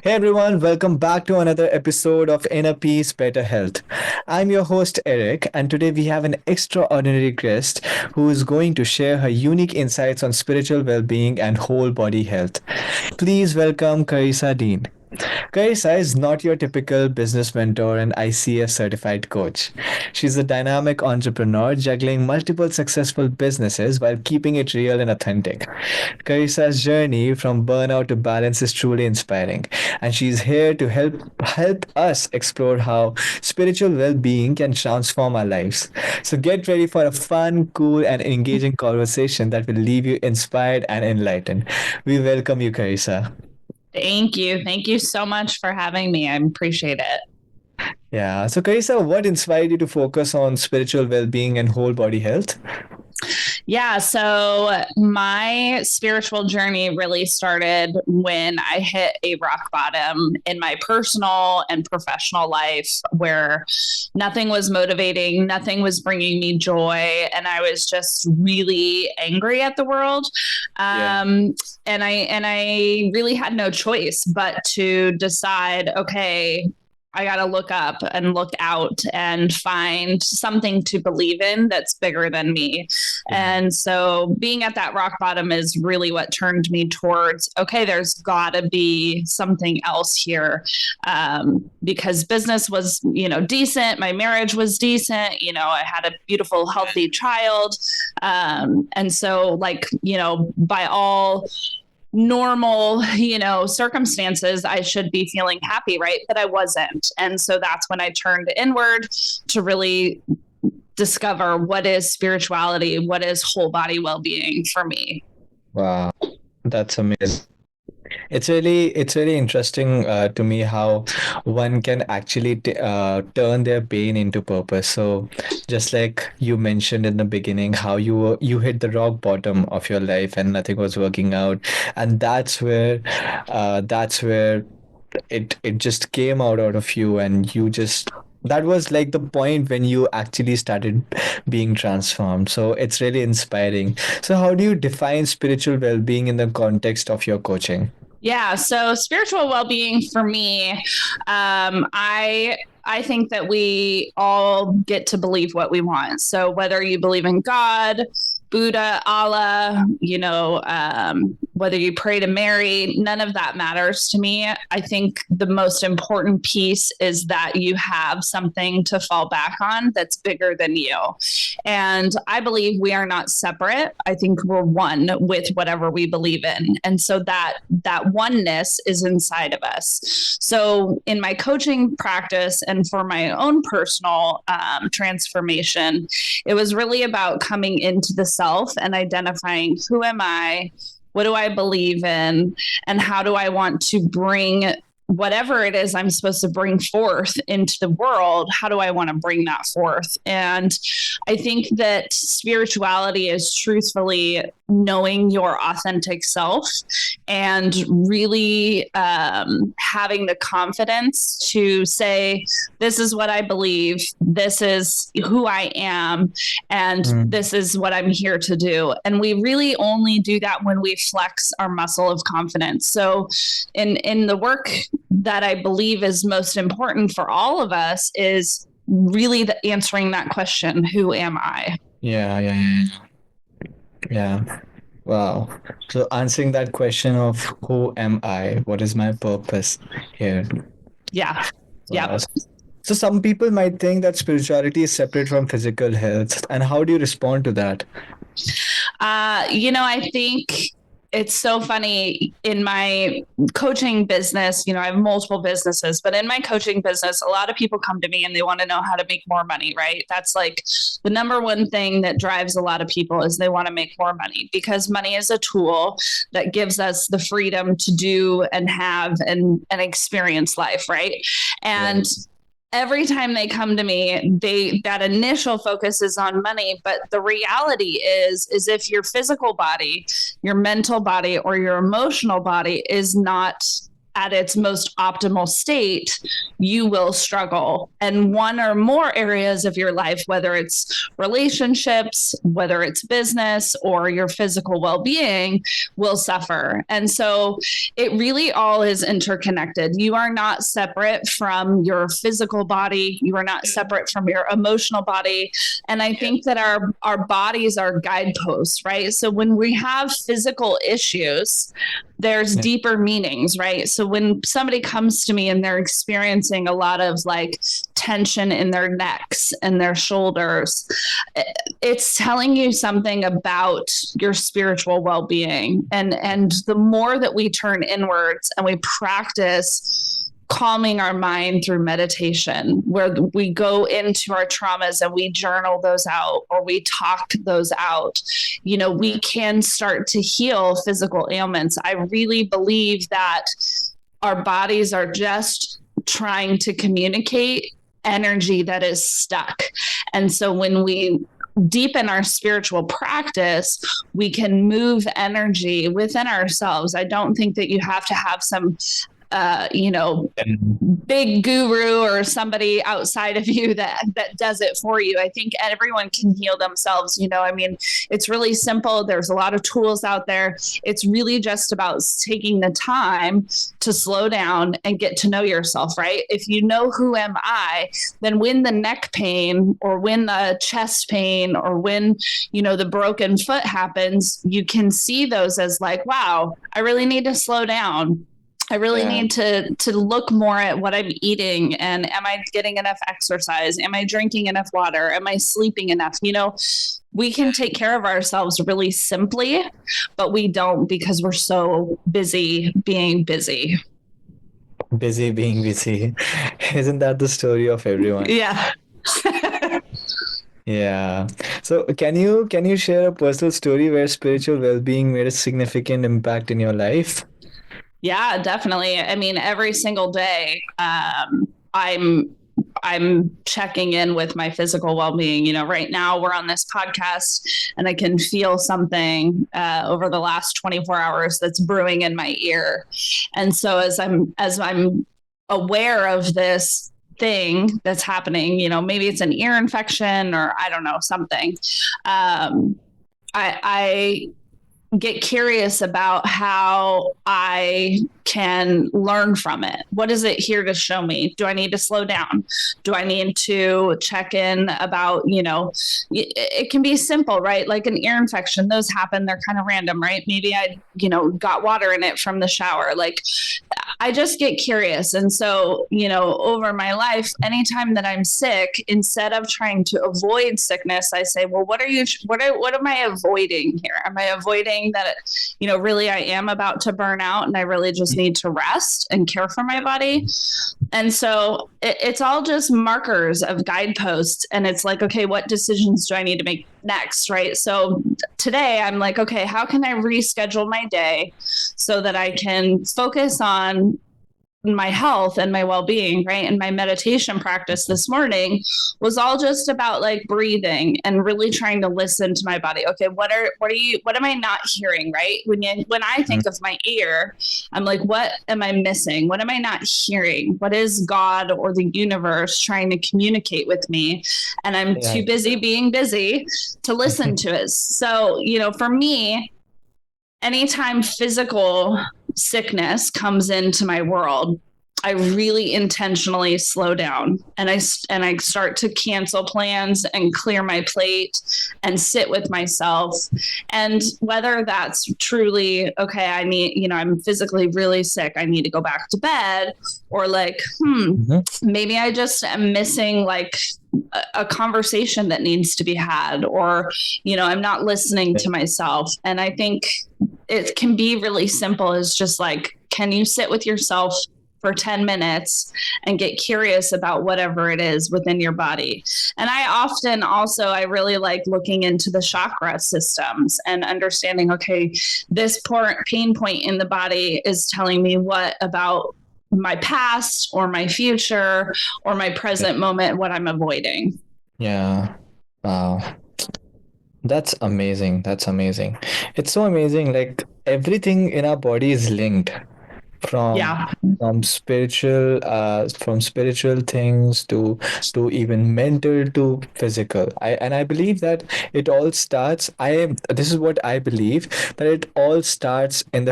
Hey everyone, welcome back to another episode of Inner Peace, Better Health. I'm your host Arick, and today we have an extraordinary guest who is going to share her unique insights on spiritual well being and whole body health. Please welcome Karissa Dean. Carissa is not your typical business mentor and ICF-certified coach. She's a dynamic entrepreneur juggling multiple successful businesses while keeping it real and authentic. Carissa's journey from burnout to balance is truly inspiring, and she's here to help us explore how spiritual well-being can transform our lives. So get ready for a fun, cool, and engaging conversation that will leave you inspired and enlightened. We welcome you, Carissa. Thank you. Thank you so much for having me. I appreciate it. Yeah. So, Carissa, what inspired you to focus on spiritual well-being and whole body health? Yeah, so my spiritual journey really started when I hit a rock bottom in my personal and professional life where nothing was motivating, nothing was bringing me joy, and I was just really angry at the world. Yeah. And I really had no choice but to decide, okay, I got to look up and look out and find something to believe in that's bigger than me. And so being at that rock bottom is really what turned me towards, okay, there's got to be something else here. Because business was, decent. My marriage was decent. I had a beautiful, healthy child. And so, by all normal, circumstances, I should be feeling happy, right? But I wasn't. And so that's when I turned inward to really discover what is spirituality, what is whole body well-being for me. Wow, that's amazing. It's really interesting to me how one can actually turn their pain into purpose. So, just like you mentioned in the beginning, how you hit the rock bottom of your life and nothing was working out, and that's where it just came out of you, and you just that was like the point when you actually started being transformed. So it's really inspiring. So how do you define spiritual well-being in the context of your coaching? Yeah. So spiritual well-being for me, I think that we all get to believe what we want. So whether you believe in God, Buddha, Allah, whether you pray to Mary, none of that matters to me. I think the most important piece is that you have something to fall back on that's bigger than you. And I believe we are not separate. I think we're one with whatever we believe in. And so that oneness is inside of us. So in my coaching practice and for my own personal transformation, it was really about coming into the self and identifying, who am I? What do I believe in? And how do I want to bring whatever it is I'm supposed to bring forth into the world? How do I want to bring that forth? And I think that spirituality is truthfully knowing your authentic self and really having the confidence to say, this is what I believe, this is who I am, and this is what I'm here to do. And we really only do that when we flex our muscle of confidence. So in the work that I believe is most important for all of us is really answering that question, who am I? Yeah, yeah, yeah, yeah. Wow. So answering that question of who am I? What is my purpose here? Yeah. Wow. Yep. So some people might think that spirituality is separate from physical health. And how do you respond to that? I think it's so funny in my coaching business. I have multiple businesses, but in my coaching business, a lot of people come to me and they want to know how to make more money, right? That's like the number one thing that drives a lot of people is they want to make more money, because money is a tool that gives us the freedom to do and have and experience life, right? And every time they come to me, that initial focus is on money, but the reality is if your physical body, your mental body, or your emotional body is not at its most optimal state, you will struggle. And one or more areas of your life, whether it's relationships, whether it's business, or your physical well being, will suffer. And so it really all is interconnected. You are not separate from your physical body, you are not separate from your emotional body. And I think that our bodies are guideposts, right? So when we have physical issues, there's deeper meanings, right? So when somebody comes to me and they're experiencing a lot of like tension in their necks and their shoulders, it's telling you something about your spiritual well-being. And the more that we turn inwards and we practice calming our mind through meditation, where we go into our traumas and we journal those out or we talk those out, we can start to heal physical ailments. I really believe that our bodies are just trying to communicate energy that is stuck. And so when we deepen our spiritual practice, we can move energy within ourselves. I don't think that you have to have some big guru or somebody outside of you that does it for you. I think everyone can heal themselves. It's really simple. There's a lot of tools out there. It's really just about taking the time to slow down and get to know yourself, right? If you know who am I, then when the neck pain or when the chest pain or when, the broken foot happens, you can see those as like, wow, I really need to slow down. I really need to look more at what I'm eating, and am I getting enough exercise? Am I drinking enough water? Am I sleeping enough? We can take care of ourselves really simply, but we don't because we're so busy being busy. Busy being busy. Isn't that the story of everyone? Yeah. Yeah. So can you share a personal story where spiritual well-being made a significant impact in your life? Yeah, definitely. I mean, every single day, I'm checking in with my physical well-being. Right now we're on this podcast and I can feel something over the last 24 hours that's brewing in my ear. And so as I'm aware of this thing that's happening, maybe it's an ear infection or I don't know, something. I get curious about how I can learn from it. What is it here to show me? Do I need to slow down? Do I need to check in about, it can be simple, right? Like an ear infection, those happen. They're kind of random, right? Maybe I, got water in it from the shower. Like I just get curious. And so, over my life, anytime that I'm sick, instead of trying to avoid sickness, I say, well, what am I avoiding here? Am I avoiding that, really I am about to burn out and I really just need to rest and care for my body? And so it's all just markers of guideposts. And it's like, okay, what decisions do I need to make next? Right. So today I'm like, okay, how can I reschedule my day so that I can focus on my health and my well-being, right? And my meditation practice this morning was all just about like breathing and really trying to listen to my body. Okay, what am I not hearing, right? When I think of my ear, I'm like, what am I missing? What am I not hearing? What is God or the universe trying to communicate with me? And I'm too busy being busy to listen to it. So, for me, anytime physical sickness comes into my world, I really intentionally slow down and I start to cancel plans and clear my plate and sit with myself. And whether that's truly, okay, I need, I'm physically really sick, I need to go back to bed, or like, maybe I just am missing like a conversation that needs to be had, or, I'm not listening to myself. And I think it can be really simple. It's just like, can you sit with yourself for 10 minutes and get curious about whatever it is within your body? And I really like looking into the chakra systems and understanding, okay, this pain point in the body is telling me what about my past or my future or my present moment, what I'm avoiding. Yeah. Wow. That's amazing. It's so amazing. Like everything in our body is linked. from Yeah. from spiritual things to even mental to physical. I believe that it all starts. This is what I believe, that it all starts in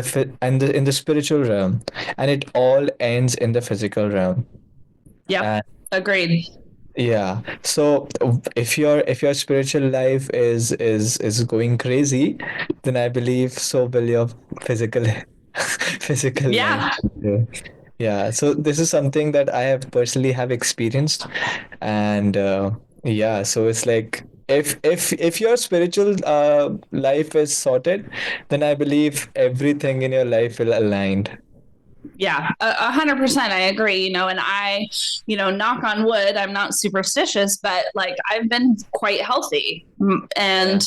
in the spiritual realm, and it all ends in the physical realm. Yep. Agreed. Yeah. So if your spiritual life is going crazy, then I believe so will your physical physical life. Yeah. Yeah. Yeah. So this is something that I have personally have experienced, and yeah. So it's like if your spiritual life is sorted, then I believe everything in your life will aligned. Yeah, 100%. I agree. And knock on wood, I'm not superstitious, but like I've been quite healthy. Yeah.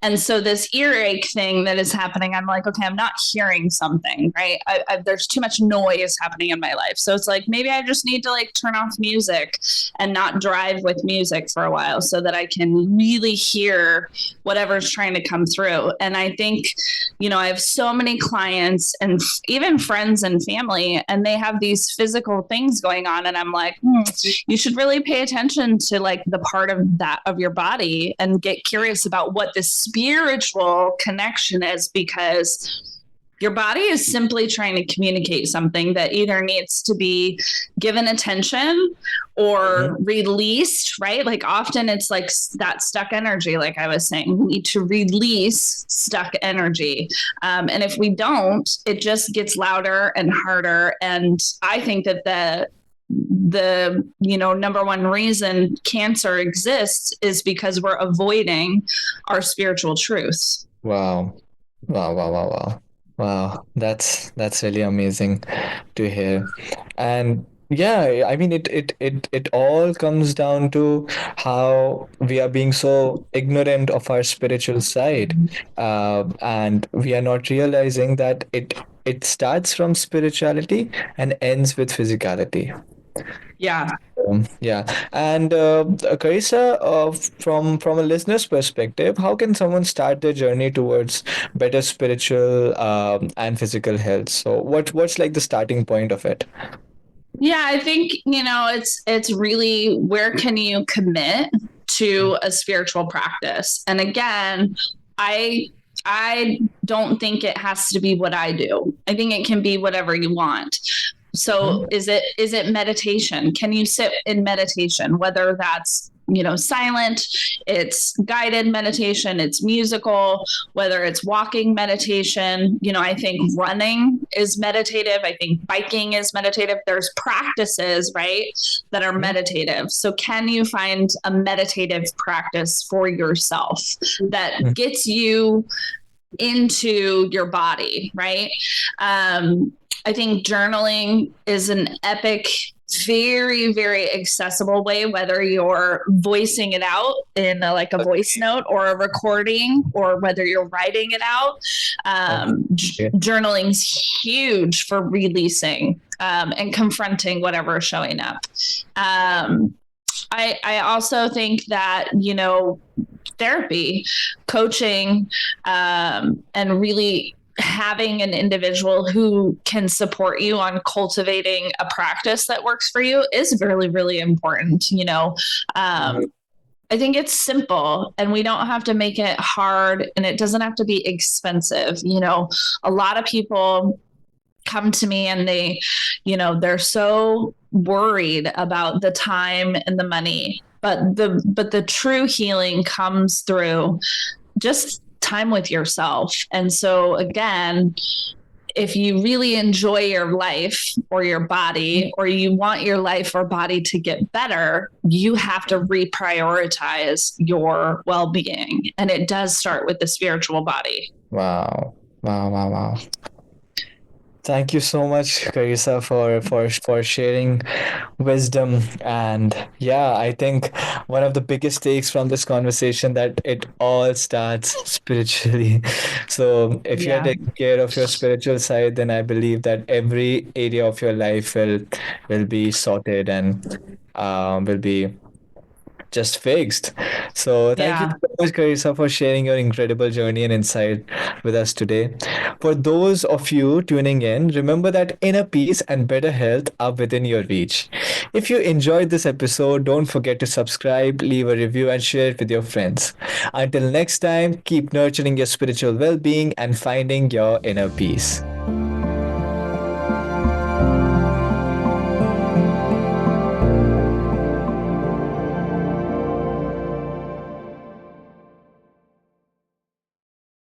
And so this earache thing that is happening, I'm like, okay, I'm not hearing something, right? There's too much noise happening in my life. So it's like, maybe I just need to like turn off music and not drive with music for a while so that I can really hear whatever's trying to come through. And I think, I have so many clients and even friends and family, and they have these physical things going on. And I'm like, you should really pay attention to like the part of that of your body and get curious about what this spiritual connection is, because your body is simply trying to communicate something that either needs to be given attention Mhm. or released, right? Like often it's like that stuck energy, like I was saying, we need to release stuck energy. And if we don't, it just gets louder and harder. And I think that the number one reason cancer exists is because we're avoiding our spiritual truths. Wow. Wow, wow, wow, wow. Wow, that's really amazing to hear. And yeah, I mean it all comes down to how we are being so ignorant of our spiritual side. And we are not realizing that it starts from spirituality and ends with physicality. Yeah. Yeah, and Carissa, from a listener's perspective, how can someone start their journey towards better spiritual and physical health? So, what's like the starting point of it? Yeah, I think, it's really where can you commit to a spiritual practice? And again, I I don't think it has to be what I do. I think it can be whatever you want. So Mhm. is it meditation? Can you sit in meditation, whether that's silent, it's guided meditation, it's musical, whether it's walking meditation. I think running is meditative. I think biking is meditative. There's practices, right, that are Mhm. meditative. So can you find a meditative practice for yourself that gets you into your body, right? I think journaling is an epic, very, very accessible way, whether you're voicing it out in like a voice note or a recording, or whether you're writing it out. Okay. Journaling's huge for releasing and confronting whatever is showing up. Um, I also think that, therapy, coaching, and really having an individual who can support you on cultivating a practice that works for you is really, really important. I think it's simple and we don't have to make it hard, and it doesn't have to be expensive. A lot of people come to me and they're so worried about the time and the money, but the true healing comes through just time with yourself. And so again, if you really enjoy your life or your body, or you want your life or body to get better, you have to reprioritize your well-being, and it does start with the spiritual body. Wow, wow, wow, wow. Thank you so much, Carissa, for sharing wisdom. And yeah, I think one of the biggest takes from this conversation that it all starts spiritually. So if you're Yeah. taking care of your spiritual side, then I believe that every area of your life will be sorted and will be just fixed. So thank you Yeah. so much, Karissa, for sharing your incredible journey and insight with us today. For those of you tuning in, remember that inner peace and better health are within your reach. If you enjoyed this episode, don't forget to subscribe, leave a review, and share it with your friends. Until next time, keep nurturing your spiritual well being and finding your inner peace.